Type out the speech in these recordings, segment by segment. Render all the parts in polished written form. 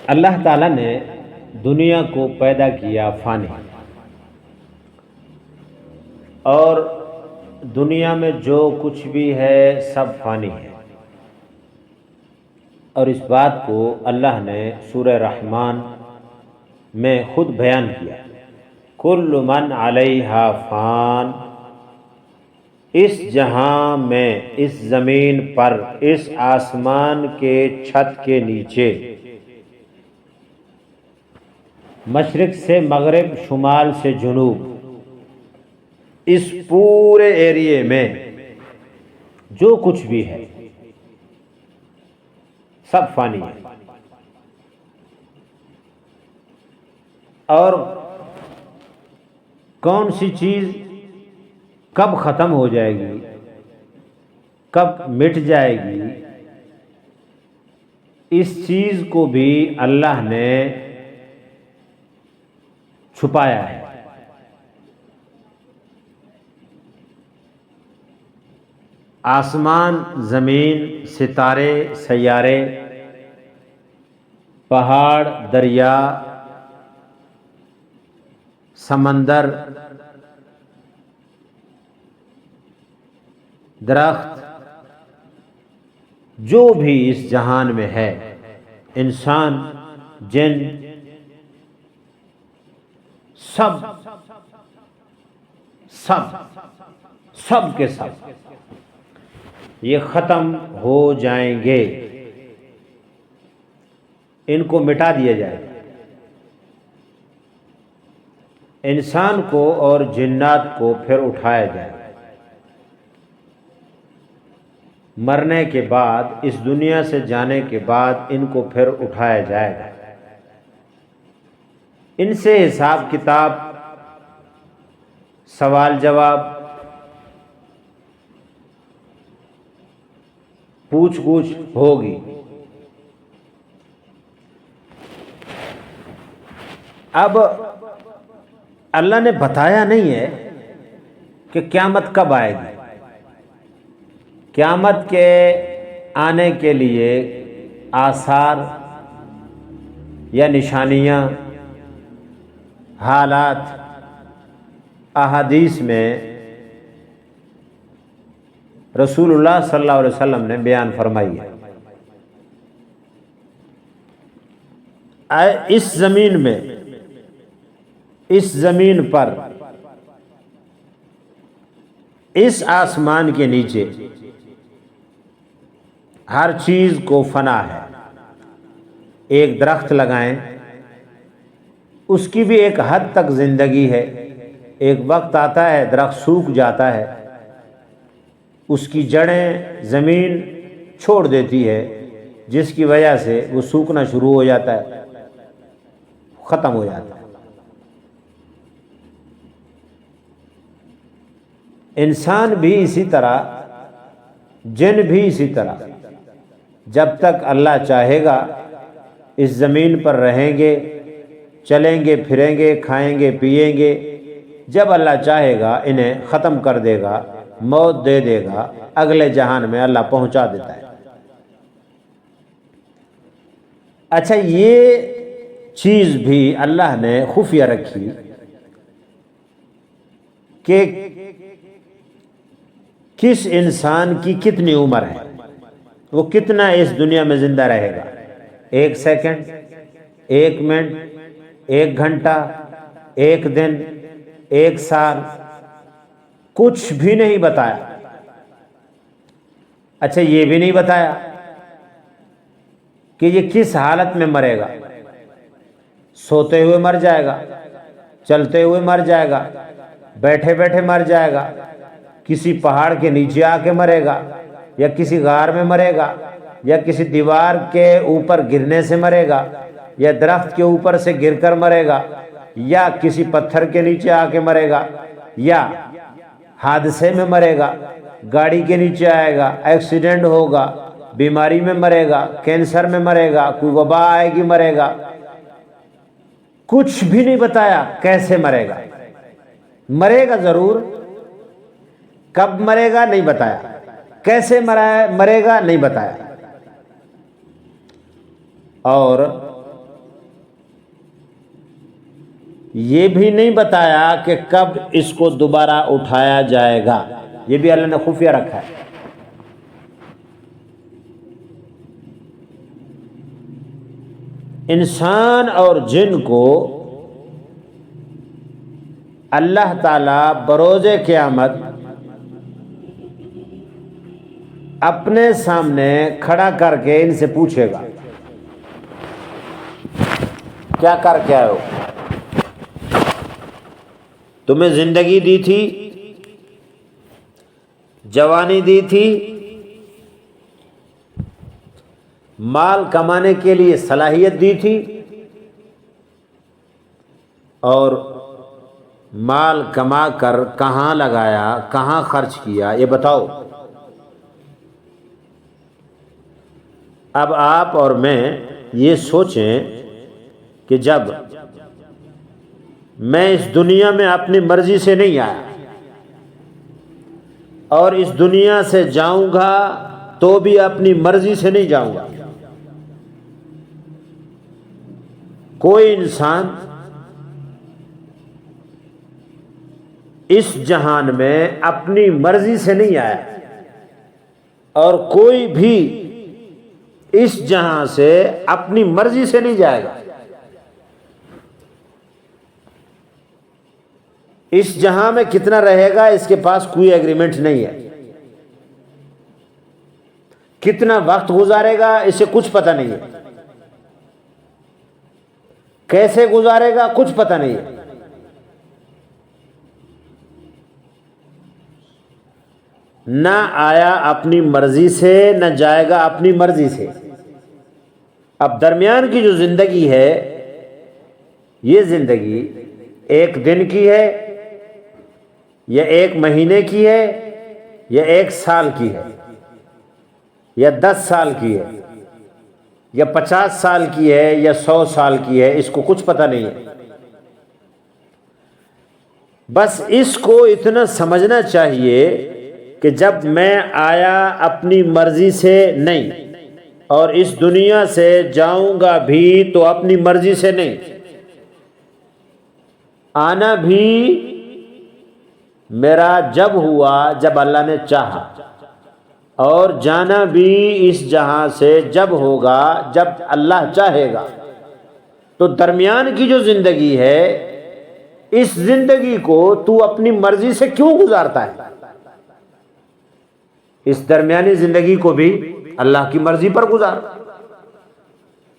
اللہ تعالیٰ نے دنیا کو پیدا کیا فانی، اور دنیا میں جو کچھ بھی ہے سب فانی ہے، اور اس بات کو اللہ نے سورہ رحمان میں خود بیان کیا، کل من علیہا فان، اس جہاں میں، اس زمین پر، اس آسمان کے چھت کے نیچے، مشرق سے مغرب، شمال سے جنوب، اس پورے ایریے میں جو کچھ بھی ہے سب فانی ہے، اور کون سی چیز کب ختم ہو جائے گی، کب مٹ جائے گی، اس چیز کو بھی اللہ نے چھپایا ہے۔ آسمان، زمین، ستارے، سیارے، پہاڑ، دریا، سمندر، درخت، جو بھی اس جہان میں ہے، انسان، جن، سب سب سب کے سب یہ ختم ہو جائیں گے، ان کو مٹا دیا جائے گا۔ انسان کو اور جنات کو پھر اٹھایا جائے گا، مرنے کے بعد، اس دنیا سے جانے کے بعد ان کو پھر اٹھایا جائے گا، ان سے حساب کتاب، سوال جواب، پوچھ گچھ ہوگی۔ اب اللہ نے بتایا نہیں ہے کہ قیامت کب آئے گی۔ قیامت کے آنے کے لیے آثار یا نشانیاں، حالات احادیث میں رسول اللہ صلی اللہ علیہ وسلم نے بیان فرمائی ہے۔ اس زمین میں، اس زمین پر، اس آسمان کے نیچے ہر چیز کو فنا ہے۔ ایک درخت لگائیں، اس کی بھی ایک حد تک زندگی ہے، ایک وقت آتا ہے درخت سوکھ جاتا ہے، اس کی جڑیں زمین چھوڑ دیتی ہے، جس کی وجہ سے وہ سوکھنا شروع ہو جاتا ہے، ختم ہو جاتا ہے۔ انسان بھی اسی طرح، جن بھی اسی طرح، جب تک اللہ چاہے گا اس زمین پر رہیں گے، چلیں گے، پھریں گے، کھائیں گے، پیئیں گے۔ جب اللہ چاہے گا انہیں ختم کر دے گا، موت دے دے گا، اگلے جہان میں اللہ پہنچا دیتا ہے۔ اچھا، یہ چیز بھی اللہ نے خفیہ رکھی کہ کس انسان کی کتنی عمر ہے، وہ کتنا اس دنیا میں زندہ رہے گا، 1 سیکنڈ، 1 منٹ، 1 گھنٹہ، 1 دن، 1 سال، کچھ بھی نہیں بتایا۔ اچھا، یہ بھی نہیں بتایا کہ یہ کس حالت میں مرے گا، سوتے ہوئے مر جائے گا، چلتے ہوئے مر جائے گا، بیٹھے بیٹھے مر جائے گا، کسی پہاڑ کے نیچے آ کے مرے گا، یا کسی غار میں مرے گا، یا کسی دیوار کے اوپر گرنے سے مرے گا، یا درخت کے اوپر سے گر کر مرے گا، یا کسی پتھر کے نیچے آ کے مرے گا، یا حادثے میں مرے گا، گاڑی کے نیچے آئے گا، ایکسیڈنٹ ہوگا، بیماری میں مرے گا، کینسر میں مرے گا، کوئی وبا آئے گی مرے گا۔ کچھ بھی نہیں بتایا کیسے مرے گا، مرے گا ضرور، کب مرے گا نہیں بتایا، کیسے مرے گا نہیں بتایا۔ اور یہ بھی نہیں بتایا کہ کب اس کو دوبارہ اٹھایا جائے گا، یہ بھی اللہ نے خفیہ رکھا ہے۔ انسان اور جن کو اللہ تعالیٰ بروز قیامت اپنے سامنے کھڑا کر کے ان سے پوچھے گا، کیا کر کے آئے ہو؟ تمہیں زندگی دی تھی، جوانی دی تھی، مال کمانے کے لیے صلاحیت دی تھی، اور مال کما کر کہاں لگایا، کہاں خرچ کیا، یہ بتاؤ۔ اب آپ اور میں یہ سوچیں کہ جب میں اس دنیا میں اپنی مرضی سے نہیں آیا اور اس دنیا سے جاؤں گا تو بھی اپنی مرضی سے نہیں جاؤں گا۔ کوئی انسان اس جہان میں اپنی مرضی سے نہیں آیا اور کوئی بھی اس جہاں سے اپنی مرضی سے نہیں جائے گا۔ اس جہاں میں کتنا رہے گا اس کے پاس کوئی ایگریمنٹ نہیں ہے، کتنا وقت گزارے گا اسے کچھ پتہ نہیں ہے، کیسے گزارے گا کچھ پتہ نہیں ہے۔ نہ آیا اپنی مرضی سے، نہ جائے گا اپنی مرضی سے۔ اب درمیان کی جو زندگی ہے، یہ زندگی ایک دن کی ہے یا ایک مہینے کی ہے یا ایک سال کی ہے یا 10 سال کی ہے یا 50 سال کی ہے یا 100 سال کی ہے، اس کو کچھ پتہ نہیں ہے۔ بس اس کو اتنا سمجھنا چاہیے کہ جب میں آیا اپنی مرضی سے نہیں اور اس دنیا سے جاؤں گا بھی تو اپنی مرضی سے نہیں، آنا بھی میرا جب ہوا جب اللہ نے چاہا، اور جانا بھی اس جہاں سے جب ہوگا جب اللہ چاہے گا۔ تو درمیان کی جو زندگی ہے، اس زندگی کو تو اپنی مرضی سے کیوں گزارتا ہے؟ اس درمیانی زندگی کو بھی اللہ کی مرضی پر گزار۔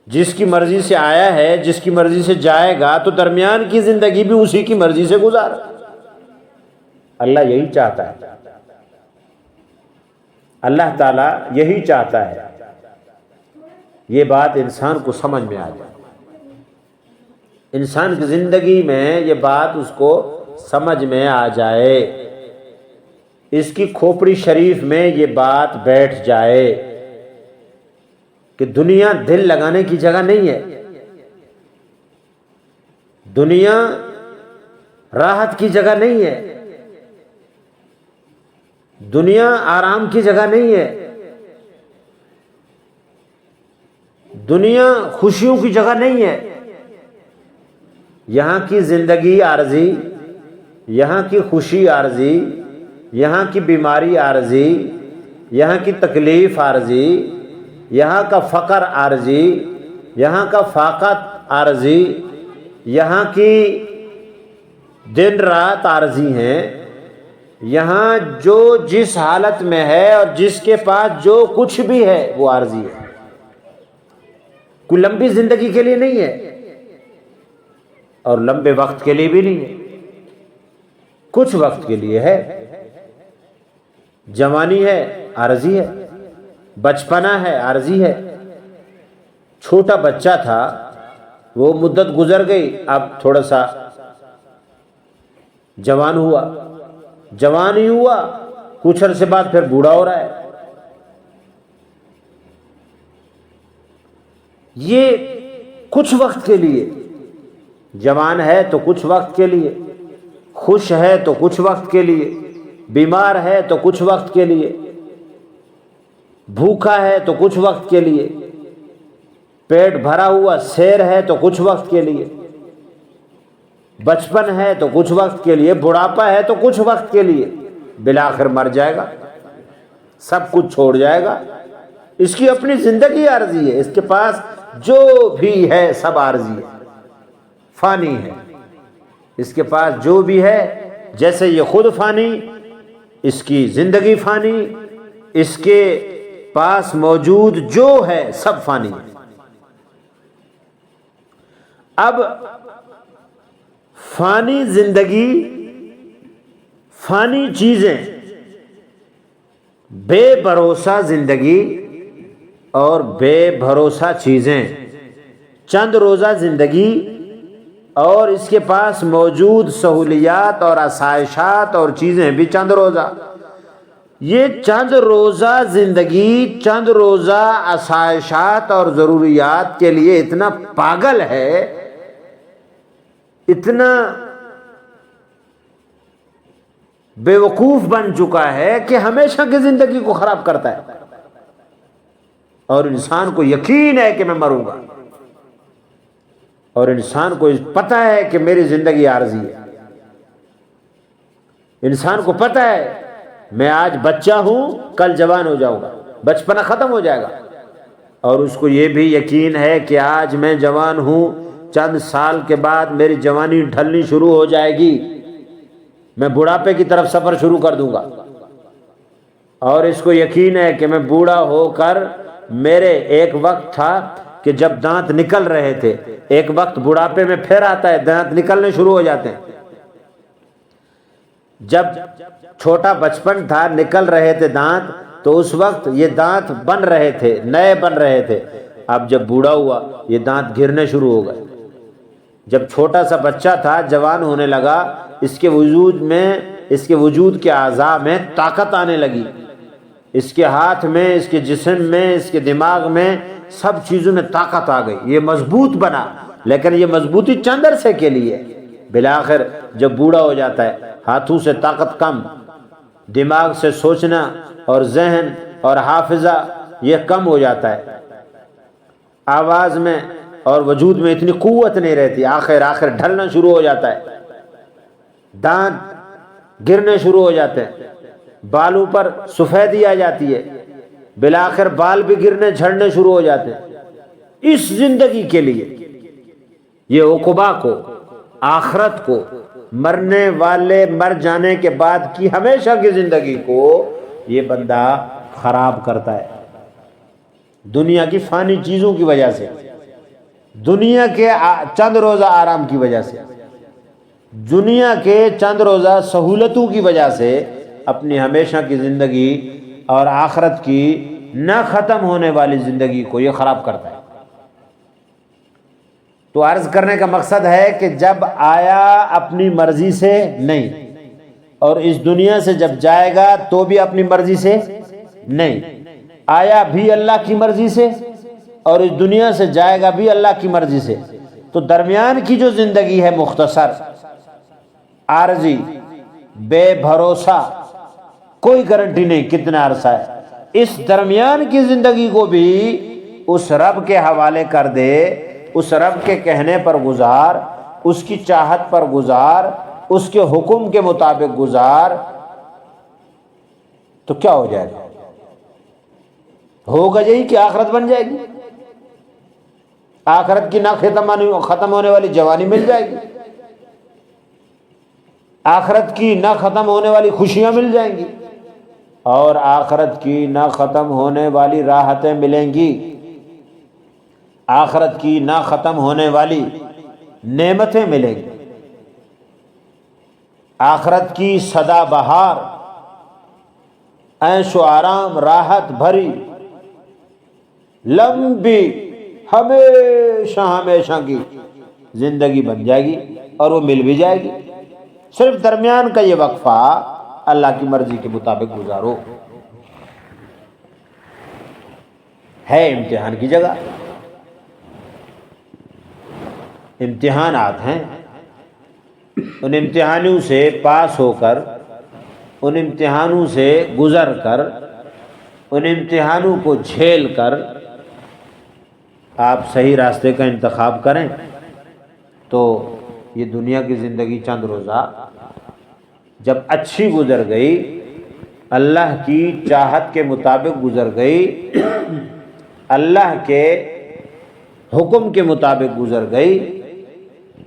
جس کی مرضی سے آیا ہے، جس کی مرضی سے جائے گا، تو درمیان کی زندگی بھی اسی کی مرضی سے گزار۔ اللہ یہی چاہتا ہے، اللہ تعالیٰ یہی چاہتا ہے۔ یہ بات انسان کو سمجھ میں آ جائے، انسان کی زندگی میں یہ بات اس کو سمجھ میں آ جائے، اس کی کھوپڑی شریف میں یہ بات بیٹھ جائے کہ دنیا دل لگانے کی جگہ نہیں ہے، دنیا راحت کی جگہ نہیں ہے، دنیا آرام کی جگہ نہیں ہے، دنیا خوشیوں کی جگہ نہیں ہے۔ یہاں کی زندگی عارضی، یہاں کی خوشی عارضی، یہاں کی بیماری عارضی، یہاں کی تکلیف عارضی، یہاں کا فقر عارضی، یہاں کا فاقت عارضی، یہاں کی دن رات عارضی ہیں۔ یہاں جو جس حالت میں ہے اور جس کے پاس جو کچھ بھی ہے وہ عارضی ہے، کوئی لمبی زندگی کے لیے نہیں ہے اور لمبے وقت کے لیے بھی نہیں ہے، کچھ وقت کے لیے ہے۔ جوانی ہے عارضی ہے، بچپنا ہے عارضی ہے۔ چھوٹا بچہ تھا، وہ مدت گزر گئی، اب تھوڑا سا جوان ہوا، جوان ہی ہوا، کچھ عرصے بعد پھر بوڑھا ہو رہا ہے۔ یہ کچھ وقت کے لیے، جوان ہے تو کچھ وقت کے لیے، خوش ہے تو کچھ وقت کے لیے، بیمار ہے تو کچھ وقت کے لیے، بھوکا ہے تو کچھ وقت کے لیے، پیٹ بھرا ہوا سیر ہے تو کچھ وقت کے لیے۔ بچپن ہے تو کچھ وقت کے لیے، بڑھاپا ہے تو کچھ وقت کے لیے، بالآخر مر جائے گا، سب کچھ چھوڑ جائے گا۔ اس کی اپنی زندگی عارضی ہے، اس کے پاس جو بھی ہے سب عارضی ہے، فانی ہے۔ اس کے پاس جو بھی ہے، جیسے یہ خود فانی، اس کی زندگی فانی، اس کے پاس موجود جو ہے سب فانی ہے۔ اب فانی زندگی، فانی چیزیں، بے بھروسہ زندگی اور بے بھروسہ چیزیں، چند روزہ زندگی اور اس کے پاس موجود سہولیات اور آسائشات اور چیزیں بھی چند روزہ۔ یہ چند روزہ زندگی، چند روزہ آسائشات اور ضروریات کے لیے اتنا پاگل ہے، اتنا بے وقوف بن چکا ہے کہ ہمیشہ کی زندگی کو خراب کرتا ہے، اور انسان کو یقین ہے کہ میں مروں گا، اور انسان کو پتہ ہے کہ میری زندگی عارضی ہے، انسان کو پتہ ہے میں آج بچہ ہوں، کل جوان ہو جاؤں گا، بچپنا ختم ہو جائے گا، اور اس کو یہ بھی یقین ہے کہ آج میں جوان ہوں، چند سال کے بعد میری جوانی ڈھلنی شروع ہو جائے گی، میں بڑھاپے کی طرف سفر شروع کر دوں گا، اور اس کو یقین ہے کہ میں بوڑھا ہو کر، میرے ایک وقت تھا کہ جب دانت نکل رہے تھے، ایک وقت بڑھاپے میں پھر آتا ہے دانت نکلنے شروع ہو جاتے ہیں۔ جب چھوٹا بچپن تھا، نکل رہے تھے دانت، تو اس وقت یہ دانت بن رہے تھے، نئے بن رہے تھے، اب جب بوڑھا ہوا یہ دانت گرنے شروع ہو گئے۔ جب چھوٹا سا بچہ تھا، جوان ہونے لگا، اس کے وجود میں، اس کے وجود کے اعضاء میں طاقت آنے لگی، اس کے ہاتھ میں، اس کے جسم میں، اس کے دماغ میں، سب چیزوں میں طاقت آ گئی، یہ مضبوط بنا، لیکن یہ مضبوطی چند عرصے کے لیے، بالآخر جب بوڑھا ہو جاتا ہے، ہاتھوں سے طاقت کم، دماغ سے سوچنا اور ذہن اور حافظہ یہ کم ہو جاتا ہے، آواز میں اور وجود میں اتنی قوت نہیں رہتی، آخر ڈھلنا شروع ہو جاتا ہے، دانت گرنے شروع ہو جاتے ہیں، بالوں پر سفیدی آ جاتی ہے، بالآخر بال بھی گرنے جھڑنے شروع ہو جاتے ہیں۔ اس زندگی کے لیے، یہ عقبہ کو، آخرت کو، مرنے والے مر جانے کے بعد کی ہمیشہ کی زندگی کو یہ بندہ خراب کرتا ہے، دنیا کی فانی چیزوں کی وجہ سے، دنیا کے چند روزہ آرام کی وجہ سے، دنیا کے چند روزہ سہولتوں کی وجہ سے اپنی ہمیشہ کی زندگی اور آخرت کی نہ ختم ہونے والی زندگی کو یہ خراب کرتا ہے۔ تو عرض کرنے کا مقصد ہے کہ جب آیا اپنی مرضی سے نہیں، اور اس دنیا سے جب جائے گا تو بھی اپنی مرضی سے نہیں، آیا بھی اللہ کی مرضی سے اور اس دنیا سے جائے گا بھی اللہ کی مرضی سے، تو درمیان کی جو زندگی ہے مختصر، عارضی، بے بھروسہ، کوئی گارنٹی نہیں کتنا عرصہ ہے، اس درمیان کی زندگی کو بھی اس رب کے حوالے کر دے، اس رب کے کہنے پر گزار، اس کی چاہت پر گزار، اس کے حکم کے مطابق گزار، تو کیا ہو جائے گا؟ ہوگا یہی کہ آخرت بن جائے گی، آخرت کی نہ ختم ہونے والی جوانی مل جائے گی، آخرت کی نہ ختم ہونے والی خوشیاں مل جائیں گی، اور آخرت کی نہ ختم ہونے والی راحتیں ملیں گی، آخرت کی نہ ختم ہونے والی نعمتیں ملیں گی، آخرت کی سدا بہار، عیش و آرام، راحت بھری، لمبی، ہمیشہ کی زندگی بن جائے گی، اور وہ مل بھی جائے گی، صرف درمیان کا یہ وقفہ اللہ کی مرضی کے مطابق گزارو۔ ہے امتحان کی جگہ، امتحانات ہیں، ان امتحانوں سے پاس ہو کر، ان امتحانوں سے گزر کر، ان امتحانوں کو جھیل کر آپ صحیح راستے کا انتخاب کریں تو یہ دنیا کی زندگی چند روزہ جب اچھی گزر گئی، اللہ کی چاہت کے مطابق گزر گئی، اللہ کے حکم کے مطابق گزر گئی،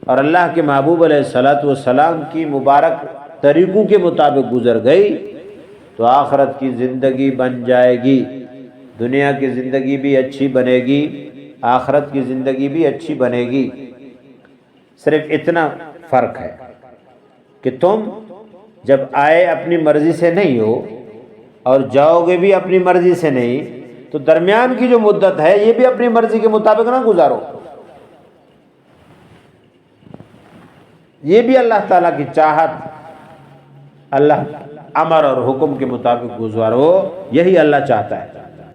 اور اللہ کے محبوب علیہ الصلوۃ والسلام کی مبارک طریقوں کے مطابق گزر گئی، تو آخرت کی زندگی بن جائے گی، دنیا کی زندگی بھی اچھی بنے گی، آخرت کی زندگی بھی اچھی بنے گی۔ صرف اتنا فرق ہے کہ تم جب آئے اپنی مرضی سے نہیں ہو اور جاؤ گے بھی اپنی مرضی سے نہیں، تو درمیان کی جو مدت ہے یہ بھی اپنی مرضی کے مطابق نہ گزارو، یہ بھی اللہ تعالیٰ کی چاہت، اللہ امر اور حکم کے مطابق گزارو، یہی اللہ چاہتا ہے۔